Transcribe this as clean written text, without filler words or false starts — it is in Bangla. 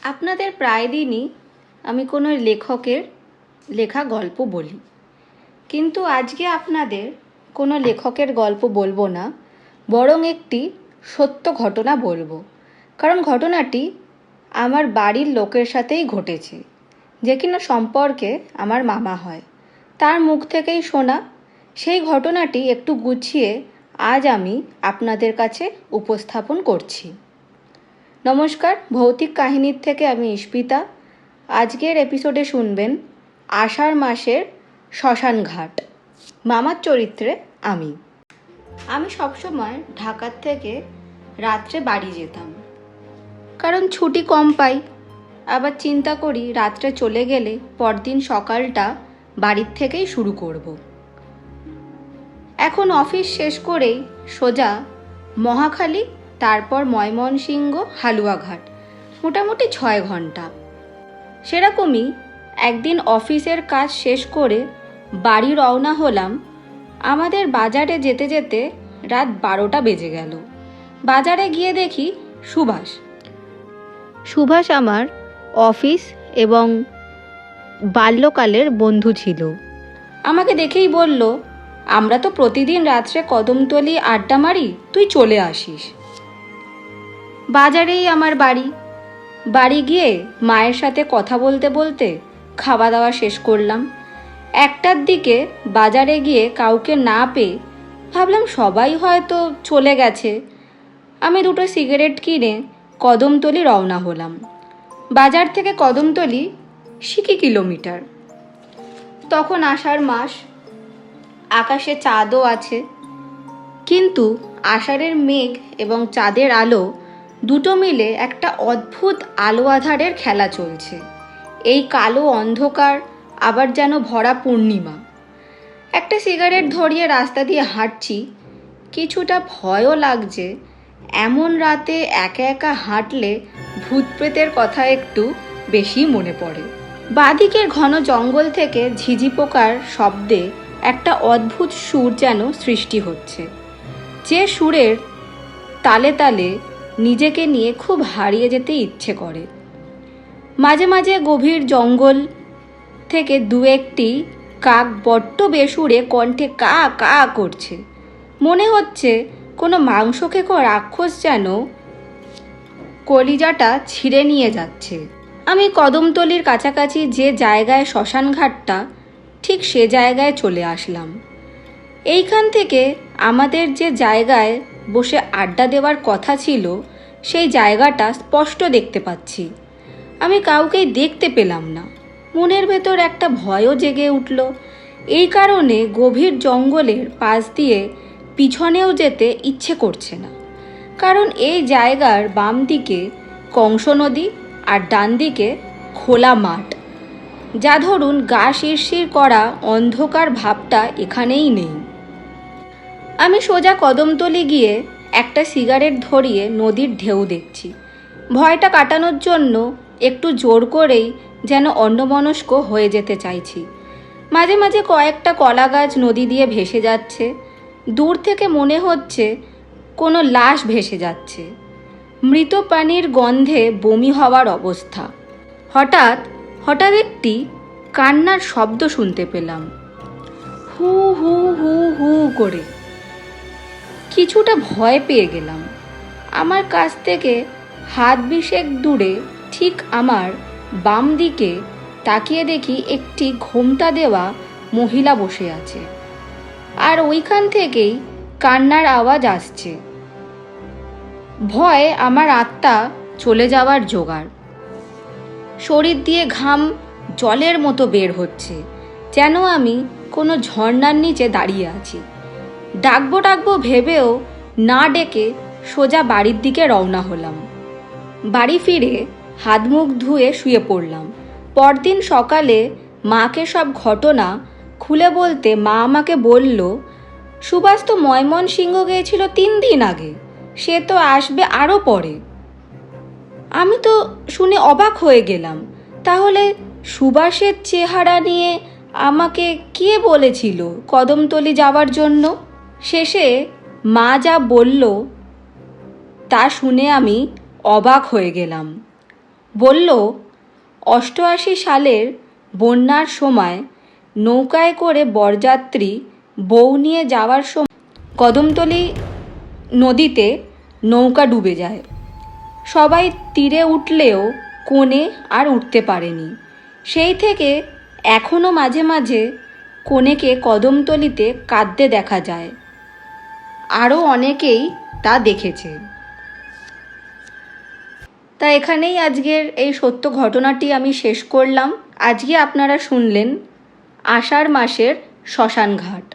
আপনাদের প্রায় দিনই আমি কোনো লেখকের লেখা গল্প বলি, কিন্তু আজকে আপনাদের কোনো লেখকের গল্প বলবো না, বরং একটি সত্য ঘটনা বলবো। কারণ ঘটনাটি আমার বাড়ির লোকের সাথেই ঘটেছে, যে কিনা সম্পর্কে আমার মামা হয়। তার মুখ থেকেই শোনা সেই ঘটনাটি একটু গুছিয়ে আজ আমি আপনাদের কাছে উপস্থাপন করছি। নমস্কার, ভৌতিক কাহিনীর থেকে আমি ইস্পিতা। আজকের এপিসোডে শুনবেন আষাঢ় মাসের শ্মশান ঘাট। মামার চরিত্রে আমি সবসময় ঢাকার থেকে রাত্রে বাড়ি যেতাম, কারণ ছুটি কম পাই। আবার চিন্তা করি রাত্রে চলে গেলে পরদিন সকালটা বাড়ির থেকেই শুরু করব। এখন অফিস শেষ করেই সোজা মহাখালী, তারপর ময়মনসিংহ, হালুয়াঘাট, মোটামুটি 6 ঘন্টা। সেরকমই একদিন অফিসের কাজ শেষ করে বাড়ি রওনা হলাম। আমাদের বাজারে যেতে যেতে রাত 12টা বেজে গেল। বাজারে গিয়ে দেখি সুভাষ আমার অফিস এবং বাল্যকালের বন্ধু ছিল। আমাকে দেখেই বলল, আমরা তো প্রতিদিন রাত্রে কদমতলি আড্ডা মারি, তুই চলে আসিস। বাজারেই আমার বাড়ি গিয়ে মায়ের সাথে কথা বলতে বলতে খাওয়া দাওয়া শেষ করলাম। 1টার দিকে বাজারে গিয়ে কাউকে না পেয়ে ভাবলাম সবাই হয়তো চলে গেছে। আমি 2টো সিগারেট কিনে কদমতলি রওনা হলাম। বাজার থেকে কদমতলি সিকি কিলোমিটার। তখন আষাঢ় মাস, আকাশে চাঁদও আছে, কিন্তু আষাঢ়ের মেঘ এবং চাঁদের আলো দুটো মিলে একটা অদ্ভুত আলো আঁধারের খেলা চলছে। এই কালো অন্ধকার আবার যেন ভরা পূর্ণিমা। একটা সিগারেট ধরিয়ে রাস্তা দিয়ে হাঁটছি, কিছুটা ভয়ও লাগছে। এমন রাতে একা একা হাঁটলে ভূত প্রেতের কথা একটু বেশি মনে পড়ে। বাঁদিকের ঘন জঙ্গল থেকে ঝিঝি পোকার শব্দে একটা অদ্ভুত সুর যেন সৃষ্টি হচ্ছে, যে সুরের তালে তালে নিজেকে নিয়ে খুব হারিয়ে যেতে ইচ্ছে করে। মাঝে মাঝে গভীর জঙ্গল থেকে 2-1টি কাক বড্ড বেসুরে কণ্ঠে কা কা করছে। মনে হচ্ছে কোনো মাংসখেকো রাক্ষস যেন কলিজাটা ছিঁড়ে নিয়ে যাচ্ছে। আমি কদমতলির কাছাকাছি যে জায়গায় শ্মশান ঘাটটা, ঠিক সে জায়গায় চলে আসলাম। এইখান থেকে আমাদের যে জায়গায় বসে আড্ডা দেওয়ার কথা ছিল, সেই জায়গাটা স্পষ্ট দেখতে পাচ্ছি। আমি কাউকেই দেখতে পেলাম না। মনের ভেতর একটা ভয়ও জেগে উঠল। এই কারণে গভীর জঙ্গলের পাশ দিয়ে পিছনেও যেতে ইচ্ছে করছে না, কারণ এই জায়গার বাম দিকে কংস নদী আর ডান দিকে খোলা মাঠ, যা ধরুন গা শিরশির করা অন্ধকার ভাবটা এখানেই নেই। আমি সোজা কদমতলি গিয়ে একটা সিগারেট ধরিয়ে নদীর ঢেউ দেখছি। ভয়টা কাটানোর জন্য একটু জোর করেই যেন অন্যমনস্ক হয়ে যেতে চাইছি। মাঝে মাঝে কয়েকটা কলা গাছ নদী দিয়ে ভেসে যাচ্ছে। দূর থেকে মনে হচ্ছে কোনো লাশ ভেসে যাচ্ছে। মৃত প্রাণীর গন্ধে বমি হওয়ার অবস্থা। হঠাৎ হঠাৎ একটি কান্নার শব্দ শুনতে পেলাম, হু হু হু হু করে। কিছুটা ভয় পেয়ে গেলাম। আমার কাছ থেকে হাত 20 দূরে ঠিক আমার বাম দিকে তাকিয়ে দেখি একটি ঘোমটা দেওয়া মহিলা বসে আছে, আর ওইখান থেকেই কান্নার আওয়াজ আসছে। ভয়ে আমার আত্মা চলে যাওয়ার জোগাড়। শরীর দিয়ে ঘাম জলের মতো বের হচ্ছে, যেন আমি কোনো ঝর্ণার নিচে দাঁড়িয়ে আছি। ডাকবো ভেবেও না ডেকে সোজা বাড়ির দিকে রওনা হলাম। বাড়ি ফিরে হাত মুখ ধুয়ে শুয়ে পড়লাম। পরদিন সকালে মাকে সব ঘটনা খুলে বলতে মা আমাকে বলল, সুভাষ তো ময়মনসিংহ গিয়েছিল 3 দিন আগে, সে তো আসবে আরও পরে। আমি তো শুনে অবাক হয়ে গেলাম। তাহলে সুভাষের চেহারা নিয়ে আমাকে কে বলেছিল কদমতলি যাওয়ার জন্য? শেষে মা যা বলল তা শুনে আমি অবাক হয়ে গেলাম। বলল 88 সালের বন্যার সময় নৌকায় করে বরযাত্রী বউ নিয়ে যাওয়ার সময় কদমতলী নদীতে নৌকা ডুবে যায়। সবাই তীরে উঠলেও কনে আর উঠতে পারেনি। সেই থেকে এখনও মাঝে মাঝে কনেকে কদমতলীতে কাঁদতে দেখা যায়। আরও অনেকেই তা দেখেছে। তা এখানেই আজকের এই সত্য ঘটনাটি আমি শেষ করলাম। আজকে আপনারা শুনলেন আষাঢ় মাসের শ্মশান ঘাট।